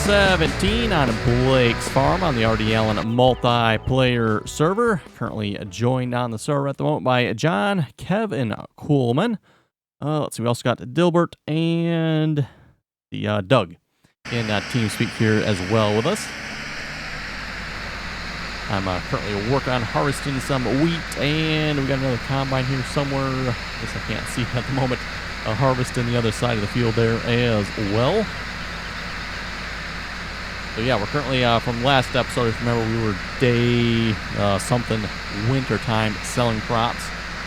17 on Blake's Farm on the RDAllen multiplayer server. Currently joined on the server at the moment by John, Kevin Coolman. Let's see, we also got Dilbert and the Doug in TeamSpeak here as well with us. I'm currently working on harvesting some wheat, and we got another combine here somewhere. I guess I can't see at the moment. Harvesting the other side of the field there as well. So yeah, we're currently, from last episode, if you remember, we were day something winter time selling crops.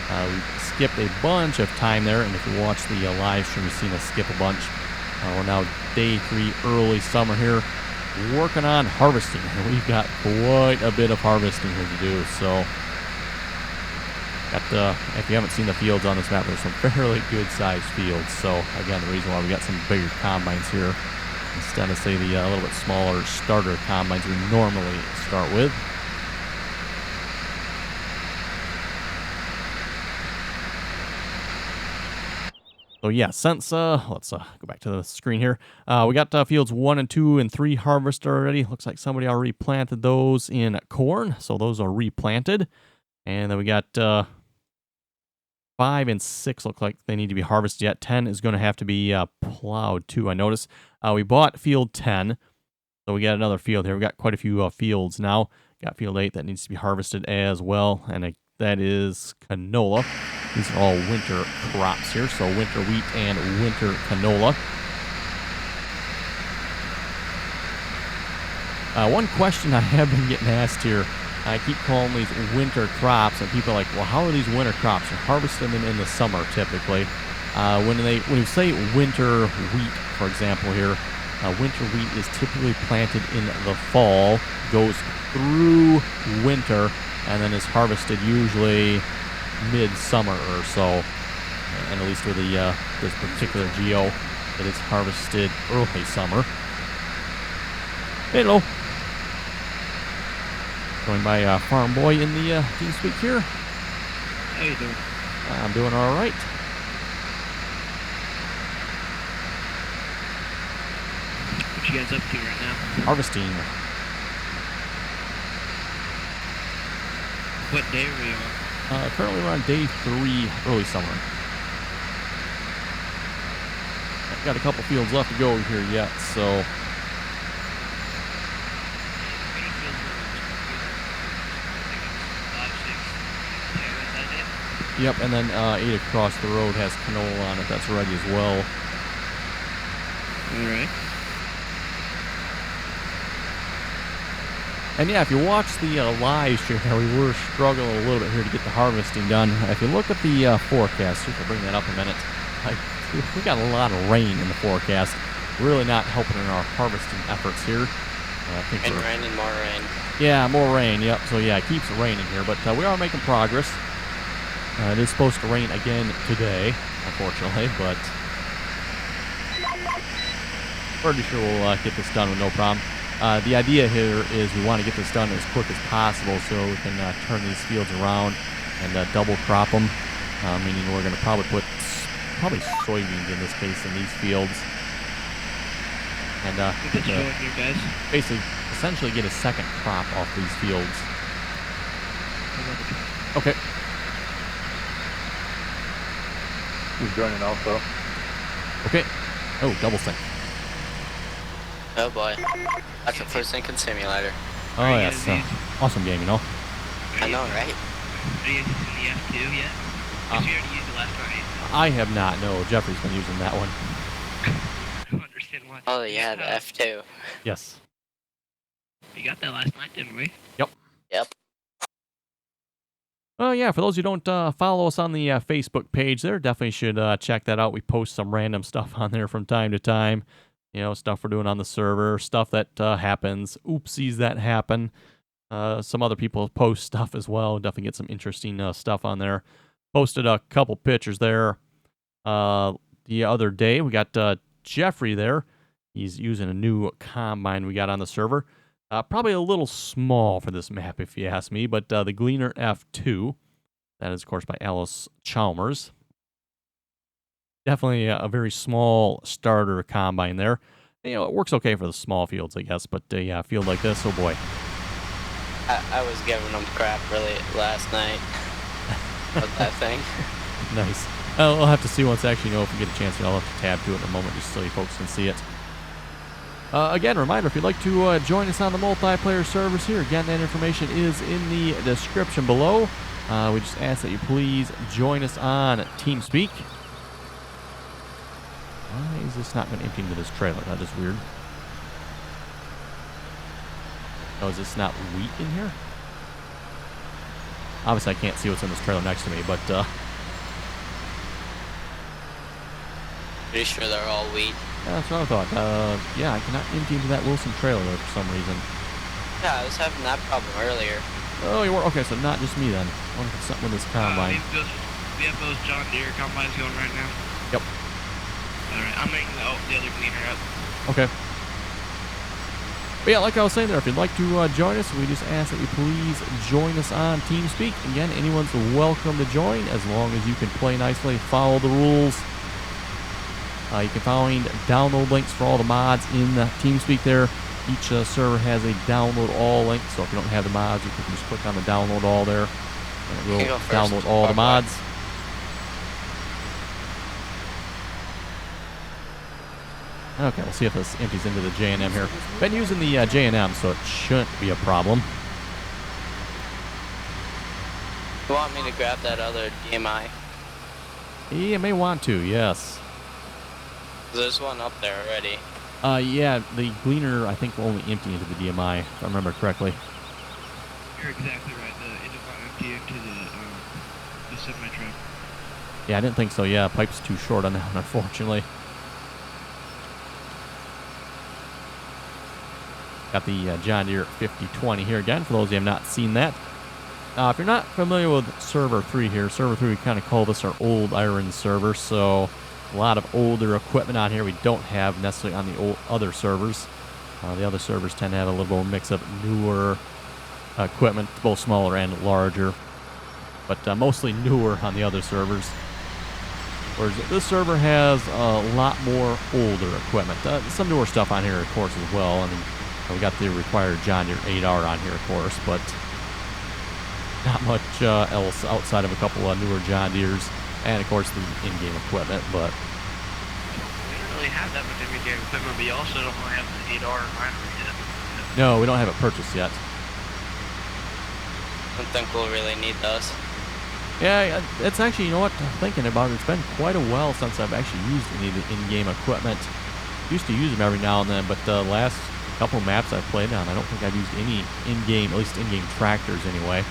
We skipped a bunch of time there, and if you watch the live stream, you've seen us skip a bunch. We're now day 3, early summer here, working on harvesting. And we've got quite a bit of harvesting here to do. So, if you haven't seen the fields on this map, there's some fairly good-sized fields. So again, the reason why we got some bigger combines here, instead of, say, the little bit smaller starter combines we normally start with. So yeah, since, let's go back to the screen here. We got fields 1 and 2 and 3 harvested already. Looks like somebody already planted those in corn, so those are replanted. And then we got 5 and 6 look like they need to be harvested yet. 10 is going to have to be plowed too, I notice. We bought field 10, so we got another field here. We got quite a few fields now. Got field 8 that needs to be harvested as well, and that is canola. These are all winter crops here, so winter wheat and winter canola. One question I have been getting asked here, I keep calling these winter crops, and people are like, well, how are these winter crops? You're harvesting them in the summer, typically. When you say winter wheat, for example here, winter wheat is typically planted in the fall, goes through winter, and then is harvested usually mid-summer or so. And at least with this particular geo, it is harvested early summer. Hello. Joined by Farm Boy in the TeamSpeak here. How you doing? I'm doing all right. What you guys up to right now? Harvesting. What day are we on? Currently we're on day 3, early summer. I've got a couple fields left to go here yet, so... Yep, and then 8 across the road has canola on it. That's ready as well. All right. And yeah, if you watch the live stream, we were struggling a little bit here to get the harvesting done. If you look at the forecast, if I bring that up a minute, we got a lot of rain in the forecast. Really not helping in our harvesting efforts here. And rain and more rain. Yeah, more rain. Yep. So yeah, it keeps raining here, but we are making progress. It is supposed to rain again today, unfortunately, but pretty sure we'll get this done with no problem. The idea here is we want to get this done as quick as possible so we can turn these fields around and double crop them, meaning we're going to probably put soybeans in this case in these fields. And basically, essentially get a second crop off these fields. Okay. He's joining also. Okay. Oh, double sync. Oh boy. That's a first sync simulator. Oh, yes. Awesome game, you know. I know, right? Are you using the F2 yet? Because you already used it last night. I have not. No, Jeffrey's been using that one. I don't understand why. Oh, yeah, the F2. Yes. We got that last night, didn't we? Yep. Yep. Oh, yeah, for those who don't follow us on the Facebook page there, definitely should check that out. We post some random stuff on there from time to time. You know, stuff we're doing on the server, stuff that happens, oopsies that happen. Some other people post stuff as well. Definitely get some interesting stuff on there. Posted a couple pictures there the other day. We got Jeffrey there. He's using a new combine we got on the server. Probably a little small for this map, if you ask me, but the Gleaner F2. That is, of course, by Alice Chalmers. Definitely a very small starter combine there. You know, it works okay for the small fields, I guess. But yeah, a field like this, oh boy. I was giving them crap really last night with that thing. Nice. We'll have to see once actually know if we get a chance. I'll have to tab to it in a moment just so you folks can see it. Again, reminder, if you'd like to join us on the multiplayer servers here, again, that information is in the description below. We just ask that you please join us on TeamSpeak. Why is this not going to empty into this trailer? That is weird. Oh, is this not wheat in here? Obviously, I can't see what's in this trailer next to me, but... Pretty sure they're all wheat. Yeah, that's what I thought. Yeah, I cannot empty into that Wilson trailer there for some reason. Yeah, I was having that problem earlier. Oh, you were? Okay, so not just me then. I wonder if it's something with this combine. We have those John Deere combines going right now. Yep. Alright, I'm making the other cleaner up. Okay. But yeah, like I was saying there, if you'd like to join us, we just ask that you please join us on TeamSpeak. Again, anyone's welcome to join as long as you can play nicely, follow the rules. You can find download links for all the mods in TeamSpeak there. Each server has a download all link, so if you don't have the mods, you can just click on the download all there, and it will download all the mods. Okay, we'll see if this empties into the J&M here. Been using the J&M, so it shouldn't be a problem. You want me to grab that other DMI? You may want to, yes. There's one up there already. Yeah, the Gleaner, I think, will only empty into the DMI, if I remember correctly. You're exactly right. It does not empty into the semi-truck. Yeah, I didn't think so. Yeah, pipe's too short on that one, unfortunately. Got the John Deere 5020 here again, for those of you who have not seen that. If you're not familiar with Server 3 here, Server 3, we kind of call this our old iron server, so a lot of older equipment on here we don't have necessarily on the old other servers. The other servers tend to have a little more mix of newer equipment, both smaller and larger, but mostly newer on the other servers. Whereas this server has a lot more older equipment. Some newer stuff on here, of course, as well. I mean, we got the required John Deere 8R on here, of course, but not much else outside of a couple of newer John Deeres and, of course, the in-game equipment. But We don't really have that much in-game equipment, but you also don't really have the 8R refinery yet. no, we don't have it purchased yet. I don't think we'll really need those. Yeah, it's actually, you know what, thinking about it, it's been quite a while since I've actually used any of the in-game equipment. Used to use them every now and then, but the last couple of maps I've played on, I don't think I've used any in-game, at least in-game tractors anyway.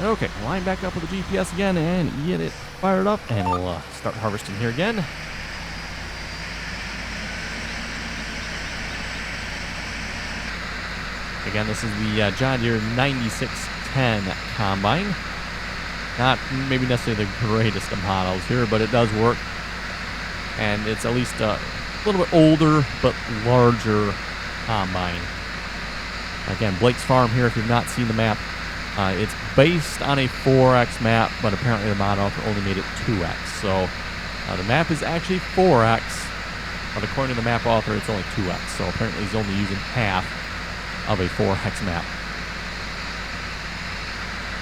Okay, line back up with the GPS again and get it fired up, and we'll start harvesting here again. Again, this is the John Deere 9610 combine. Not maybe necessarily the greatest of models here, but it does work. And it's at least a little bit older, but larger combine. Again, Blake's Farm here, if you've not seen the map. It's based on a 4X map, but apparently the mod author only made it 2X. So the map is actually 4X, but according to the map author, it's only 2X. So apparently he's only using half of a 4X map.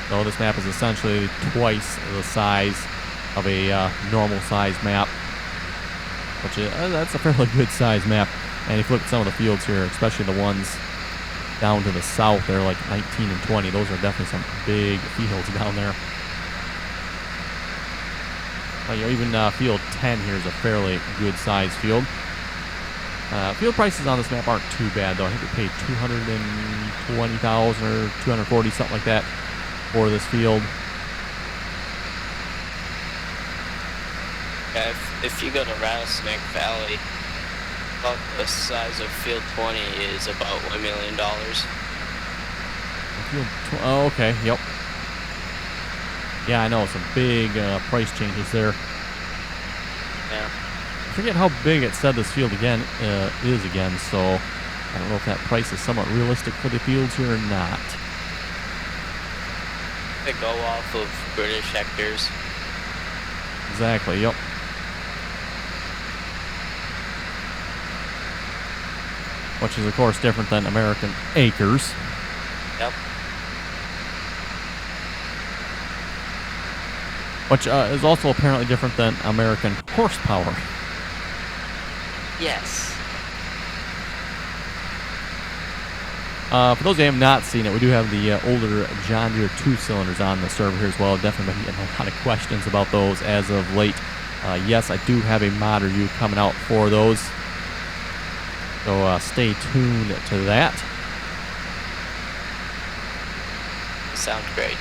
So this map is essentially twice the size of a normal size map, which is, that's a fairly good size map. And if you look at some of the fields here, especially the ones down to the south, they're like 19 and 20. Those are definitely some big fields down there. You know, even field 10 here is a fairly good size field. Field prices on this map aren't too bad, though. I think we paid $220,000 or $240, something like that, for this field. Yeah, if you go to Rattlesnake Valley, about the size of Field 20 is about $1 million. Oh, okay, yep. Yeah, I know, some big price changes there. Yeah. forget how big it said this field again is again, so I don't know if that price is somewhat realistic for the fields here or not. They go off of British hectares. Exactly, yep. Which is, of course, different than American acres. Yep. Which is also apparently different than American horsepower. Yes. For those who have not seen it, we do have the older John Deere 2-cylinders on the server here as well. Definitely been getting a lot of questions about those as of late. Yes, I do have a mod review coming out for those. So stay tuned to that. Sounds great.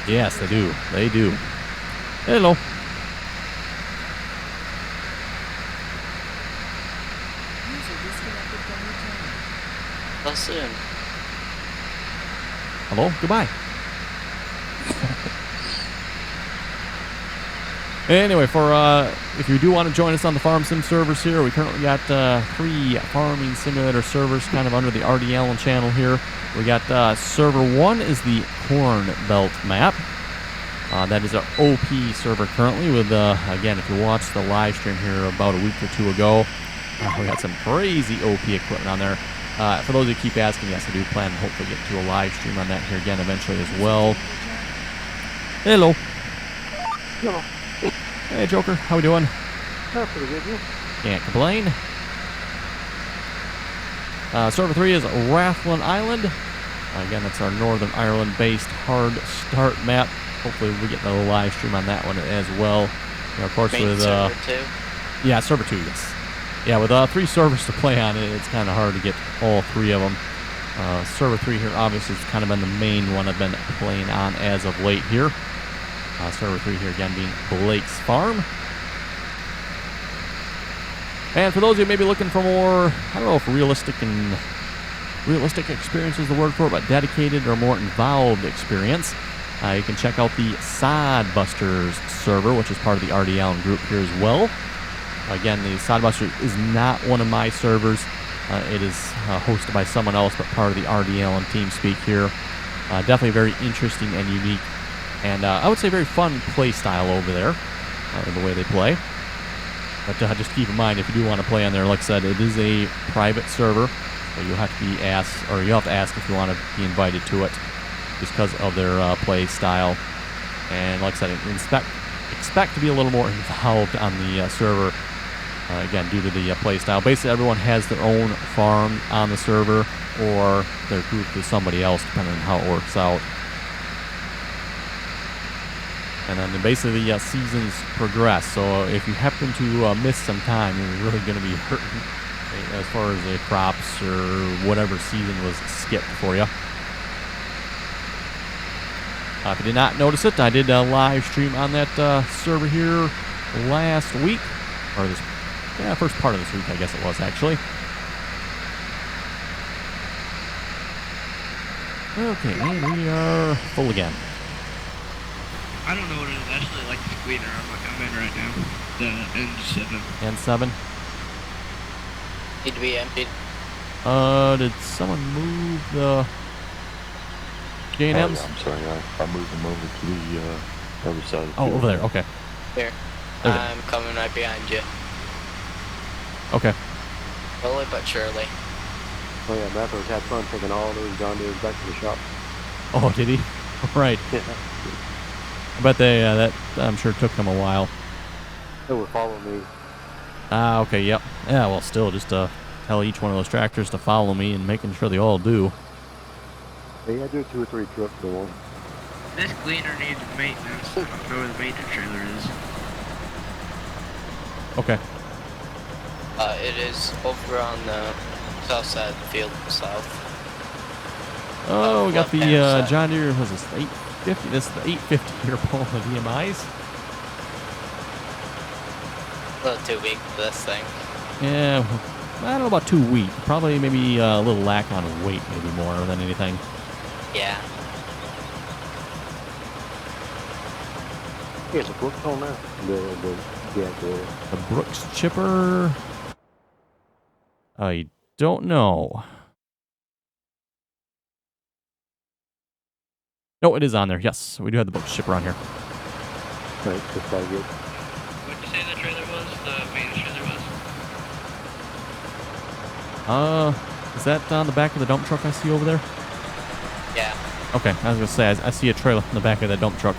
Yes, they do. They do. Hello. Well, soon. Hello. Goodbye. Anyway, for if you do want to join us on the Farm Sim servers here, we currently got 3 farming simulator servers kind of under the RDAllen channel here. We got server 1 is the Corn Belt map. That is our OP server currently with, again, if you watched the live stream here about a week or 2 ago, we got some crazy OP equipment on there. For those who keep asking, yes, I do plan to hopefully get to a live stream on that here again eventually as well. Hello. Hello. Hey, Joker. How we doing? Pretty good, you? Can't complain. Server 3 is RDAllen Island. Again, that's our Northern Ireland-based hard start map. Hopefully we get a live stream on that one as well. You know, of course, Main with server 2. yeah, server 2, yes. Yeah, with 3 servers to play on, it's kind of hard to get all 3 of them. Server 3 here obviously has kind of been the main one I've been playing on as of late here. Server 3 here again being Blake's Farm. And for those of you maybe looking for more, I don't know if realistic experience is the word for it, but dedicated or more involved experience, you can check out the Sodbusters server, which is part of the RDAllen group here as well. Again, the Sodbusters is not one of my servers. It is hosted by someone else, but part of the RDAllen TeamSpeak here. Definitely very interesting and unique. And I would say very fun play style over there, the way they play. But just keep in mind, if you do want to play on there, like I said, it is a private server. So you'll have to be asked, or you'll have to ask if you want to be invited to it, just because of their play style. And like I said, expect to be a little more involved on the server. Again, due to the play style. Basically, everyone has their own farm on the server, or they're grouped with somebody else, depending on how it works out. And then basically the seasons progress. So if you happen to miss some time, you're really going to be hurting as far as the crops or whatever season was skipped for you. If you did not notice it, I did a live stream on that server here last week, or this, yeah, first part of this week, I guess it was actually. Okay, and we are full again. I don't know what it is. I actually like the squealer I'm in right now. The N7. N7. Need to be emptied. Did someone move the J&Ms? Oh, yeah, I'm sorry. I moved them over to the other side of the Oh, field. over there. Okay. Here. There. I'm coming right behind you. Okay. Slowly but surely. Oh yeah, Mathos had fun taking all those John Deeres back to the shop. Oh, did he? Right. Yeah. I bet that I'm sure took them a while. They would follow me. Ah, okay, yep. Yeah, well, still, just tell each one of those tractors to follow me and making sure they all do. Yeah, I do 2 or 3 trips for one. This cleaner needs maintenance. I don't know where the maintenance trailer is. Okay. It is over on the south side of the field, south. Oh, we got the left-hand side. John Deere, was this the 850? This is the 850 here pulling the DMIs. A little too weak for this thing. Yeah, I don't know about too weak. Probably maybe a little lack on weight, maybe more than anything. Yeah. Here's a flip on there. The deactivated. The Brooks chipper. I don't know. No, it is on there. Yes, we do have the Brooks chipper on here. Right, just gotta get. What did you say the trailer was? The maintenance trailer was? Is that on the back of the dump truck I see over there? Yeah. Okay, I was gonna say I see a trailer in the back of that dump truck,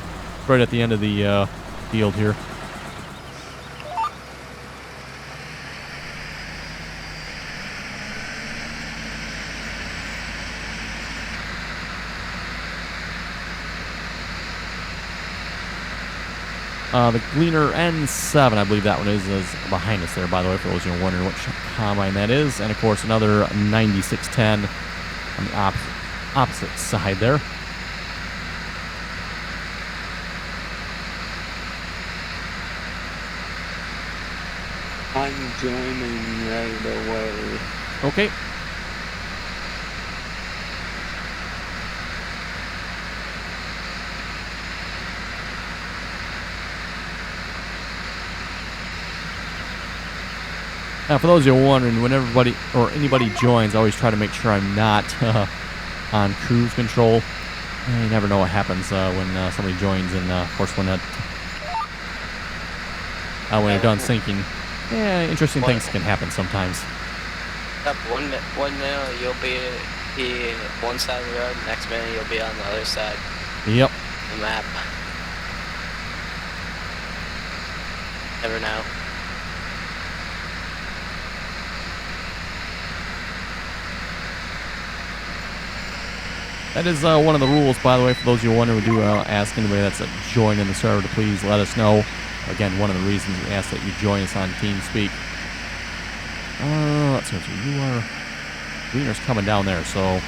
right at the end of the field here. The Gleaner N7, I believe that one is behind us there, by the way, for those who are wondering which combine that is. And, of course, another 9610 on the opposite side there. I'm joining right away. Okay. Now, for those who are wondering, when anybody joins, I always try to make sure I'm not on cruise control. You never know what happens when somebody joins, and of course when you're done syncing, interesting things can happen sometimes. Up one minute you'll be one side of the road, next minute you'll be on the other side. Yep. The map. Never know. That is one of the rules, by the way, for those of you who wonder. We do ask anybody that's joined the server to please let us know. Again, one of the reasons we ask that you join us on TeamSpeak. Let's see. Gleaner's coming down there, so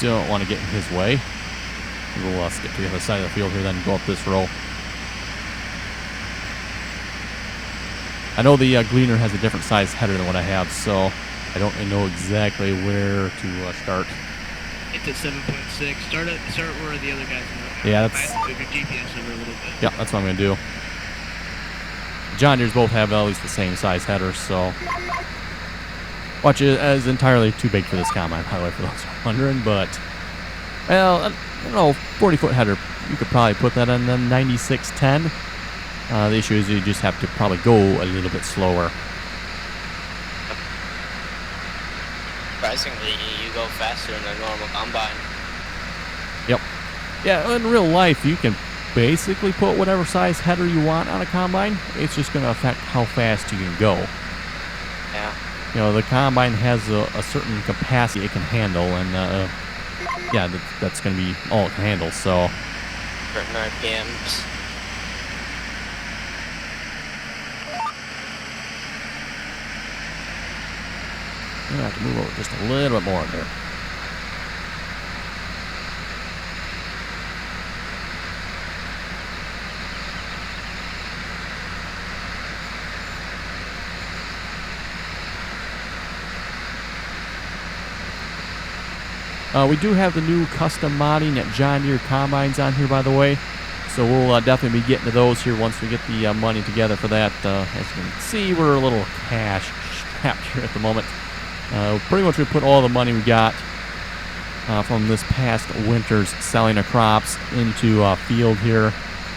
don't want to get in his way. We'll skip to the other side of the field here, then go up this row. I know the Gleaner has a different size header than what I have, so I don't really know exactly where to start. It's at 7.6. Start where the other guys are. Yeah, that's. Move your GPS over a little bit. Yeah, that's what I'm gonna do. John Deere's both have at least the same size headers, so watch it as entirely too big for this combine, by the way, for those who are wondering. But well, I don't know, 40-foot header, you could probably put that on the 9610. The issue is you just have to probably go a little bit slower. Surprisingly, you go faster than a normal combine. Yep. Yeah, in real life, you can basically put whatever size header you want on a combine. It's just going to affect how fast you can go. Yeah. You know, the combine has a certain capacity it can handle, and yeah, that's going to be all it can handle, so. Certain RPMs. I'm going to have to move over just a little bit more there. We do have the new custom modding at John Deere combines on here, by the way. So we'll definitely be getting to those here once we get the money together for that. As you can see, we're a little cash strapped here at the moment. Pretty much we put all the money we got from this past winter's selling of crops into field here,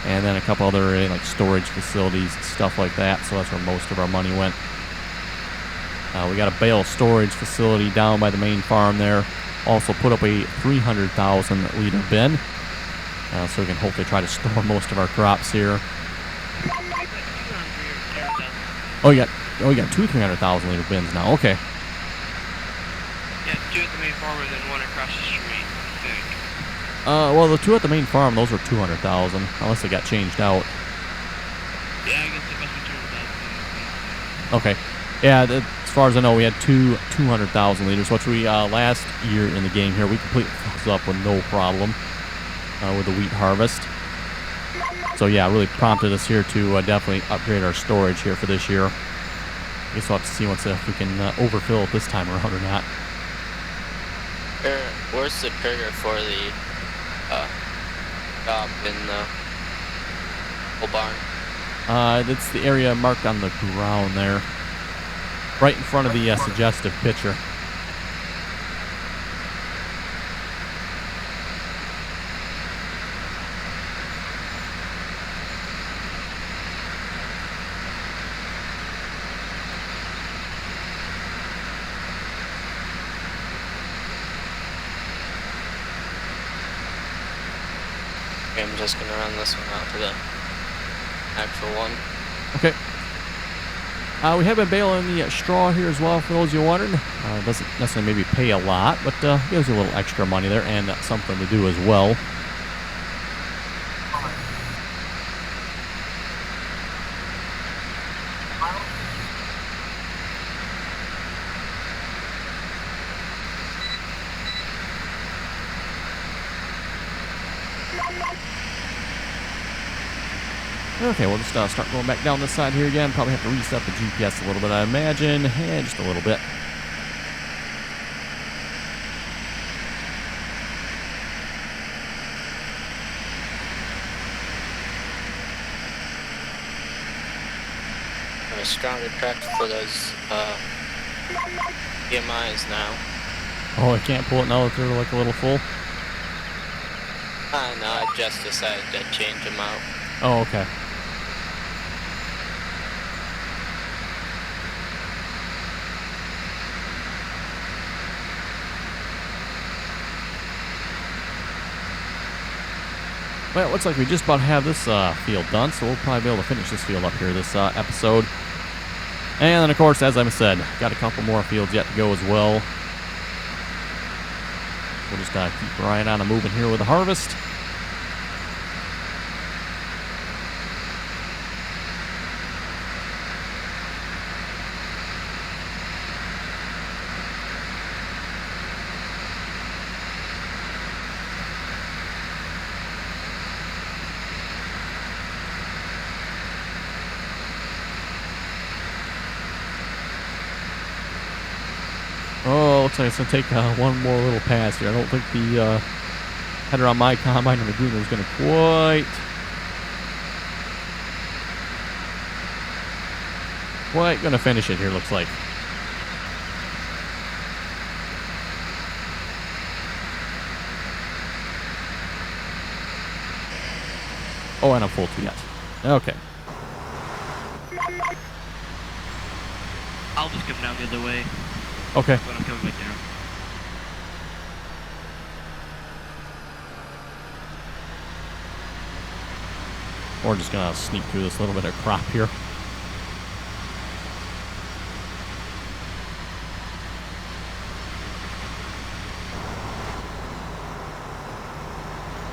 and then a couple other like storage facilities, stuff like that. So that's where most of our money went. We got a bale storage facility down by the main farm there. Also put up a 300,000 liter bin, so we can hopefully try to store most of our crops here. Oh, you got two 300,000 liter bins now. Okay. Yeah, 2 at the main farm and then 1 across the street, I think. Well, the 2 at the main farm, those were 200,000, unless they got changed out. Yeah, I guess it must be 200,000. Okay. Yeah, as far as I know, we had 200,000 liters, which we, last year in the game here, we completely filled up with no problem with the wheat harvest. So, yeah, it really prompted us here to definitely upgrade our storage here for this year. I guess we'll have to see if we can overfill it this time around or not. Where's the trigger for the job in the barn. That's the area marked on the ground there. Right in front of the suggestive picture. Okay, I'm just gonna run this one out to the actual one. Okay. We have been baling the straw here as well, for those you're wondering. Doesn't necessarily maybe pay a lot, but gives you a little extra money there and something to do as well. Okay, we'll just start going back down this side here again. Probably have to reset the GPS a little bit, I imagine. Yeah, just a little bit. I have a stronger tractor for those EMIs now. Oh, I can't pull it now that they're like a little full? No, I just decided to change them out. Oh, okay. Well, it looks like we just about have this field done, so we'll probably be able to finish this field up here this episode. And then, of course, as I said, got a couple more fields yet to go as well. We'll just keep right on and moving here with the harvest. Oh, looks like it's going to take one more little pass here. I don't think the header on my combine on the greener is going to quite going to finish it here, looks like. Oh, and I'm full too yet. Okay. I'll just come down the other way Okay. when I'm coming back down. We're just going to sneak through this little bit of crop here.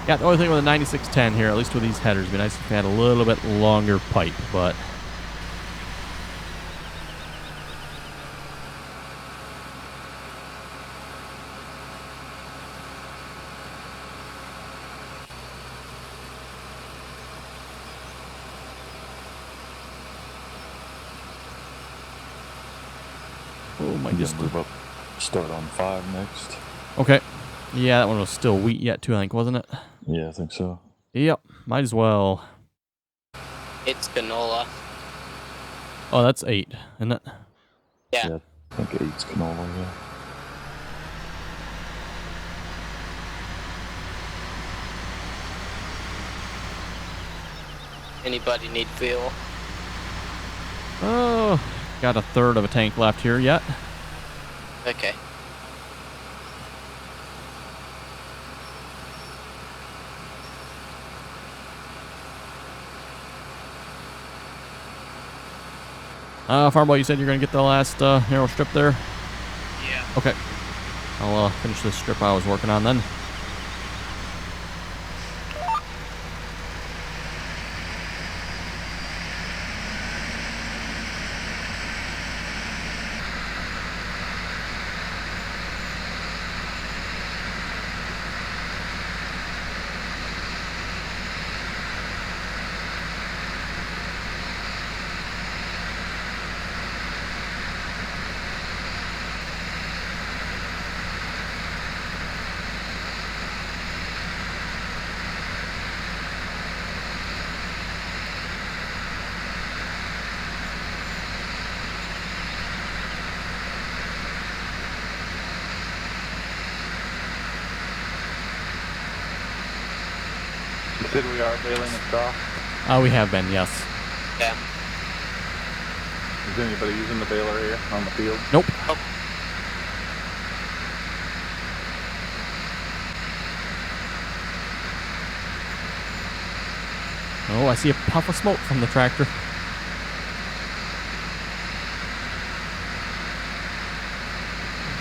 Yeah, the only thing with the 9610 here, at least with these headers, it'd be nice if we had a little bit longer pipe, but... Oh, my Just move up. Start on 5 next. Okay. Yeah, that one was still wheat yet too, I think, wasn't it? Yeah, I think so. Yep, might as well. It's canola. Oh, that's 8, isn't it? Yeah. I think 8's canola, yeah. Anybody need fuel? Oh, got a third of a tank left here yet. Okay. Farmboy, you said you're going to get the last narrow strip there? Yeah. Okay. I'll finish this strip I was working on then. said we are baling and straw. We have been, yes. Yeah. Is anybody using the baler here on the field? Nope. Oh, Oh, I see a puff of smoke from the tractor.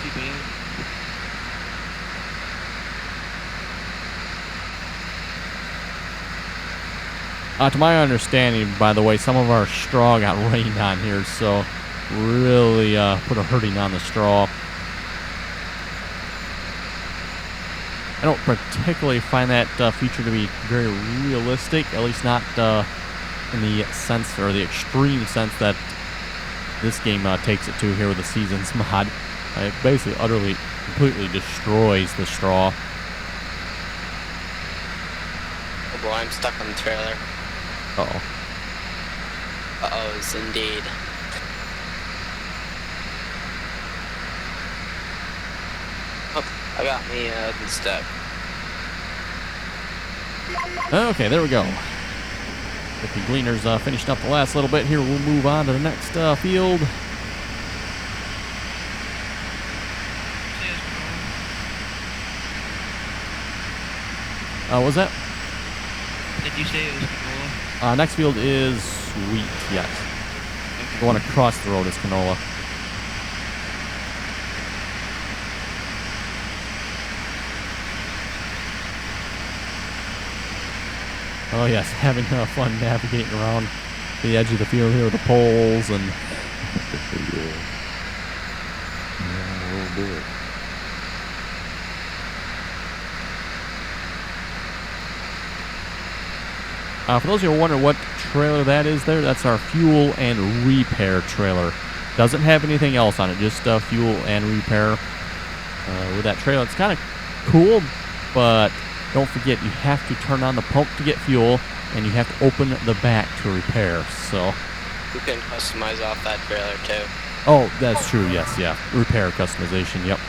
Empty bale. To my understanding, by the way, some of our straw got rained on here, so really put a hurting on the straw. I don't particularly find that feature to be very realistic, at least not in the sense or the extreme sense that this game takes it to here with the Seasons mod. It basically utterly, completely destroys the straw. oh boy, I'm stuck on the trailer. Uh-oh. Uh-ohs, indeed. Oh, I got me stuck. Okay, there we go. With the gleaners finished up the last little bit here, we'll move on to the next field. What was that? Did you say it was canola? Next field is wheat, yes. Okay. The one across the road is canola. Oh yes, having fun navigating around the edge of the field here with the poles and... Yeah, we'll do it. For those of you who are wondering what trailer that is there, that's our fuel and repair trailer. Doesn't have anything else on it, just fuel and repair. With that trailer, it's kind of cool, but don't forget you have to turn on the pump to get fuel, and you have to open the back to repair. So, You can customize off that trailer too. oh, that's true. Yes, yeah, repair customization. Yep.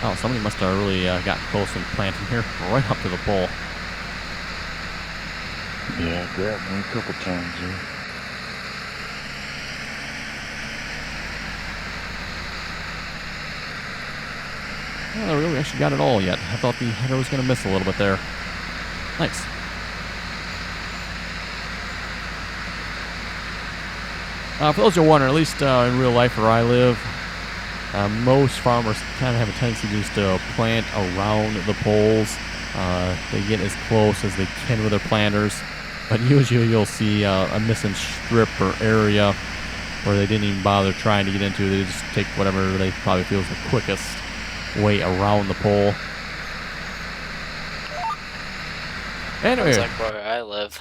Oh, somebody must have really gotten close and planted here, right up to the pole. Yeah, I grabbed me a couple times here. Oh, there we go. We actually got it all yet. I thought the header was going to miss a little bit there. Nice. For those who are wondering, at least in real life where I live, most farmers kind of have a tendency just to plant around the poles. They get as close as they can with their planters, but usually you'll see a missing strip or area where they didn't even bother trying to get into. They just take whatever they probably feel is the quickest way around the pole. Anyway, Sounds like where I live.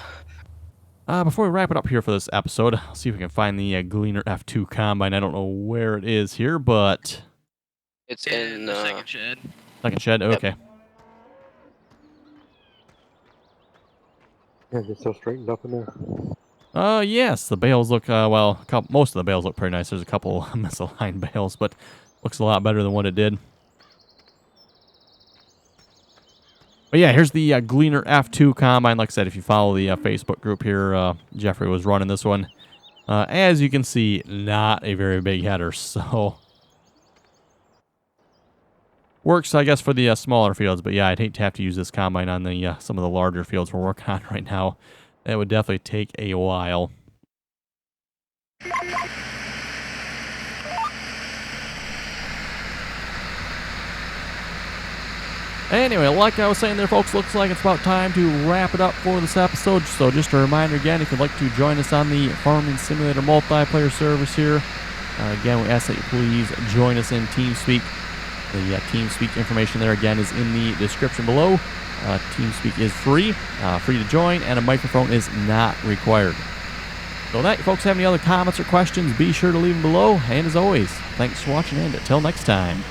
before we wrap it up here for this episode, I'll see if we can find the Gleaner F2 Combine. I don't know where it is here, but... It's In the second shed. Second shed? Okay. Is it still straightened up in there? Yes, the bales look, well, most of the bales look pretty nice. There's a couple misaligned bales, but looks a lot better than what it did. But yeah, here's the Gleaner F2 Combine. Like I said, if you follow the Facebook group here, Jeffrey was running this one. As you can see, not a very big header, so... Works, I guess, for the smaller fields, but yeah, I'd hate to have to use this combine on the some of the larger fields we're working on right now. That would definitely take a while. Anyway, like I was saying there, folks, looks like it's about time to wrap it up for this episode. So just a reminder again, if you'd like to join us on the Farming Simulator multiplayer service here, again, we ask that you please join us in TeamSpeak. The TeamSpeak information there, again, is in the description below. TeamSpeak is free to join, and a microphone is not required. So that, folks, have any other comments or questions, be sure to leave them below. And as always, thanks for watching, and until next time.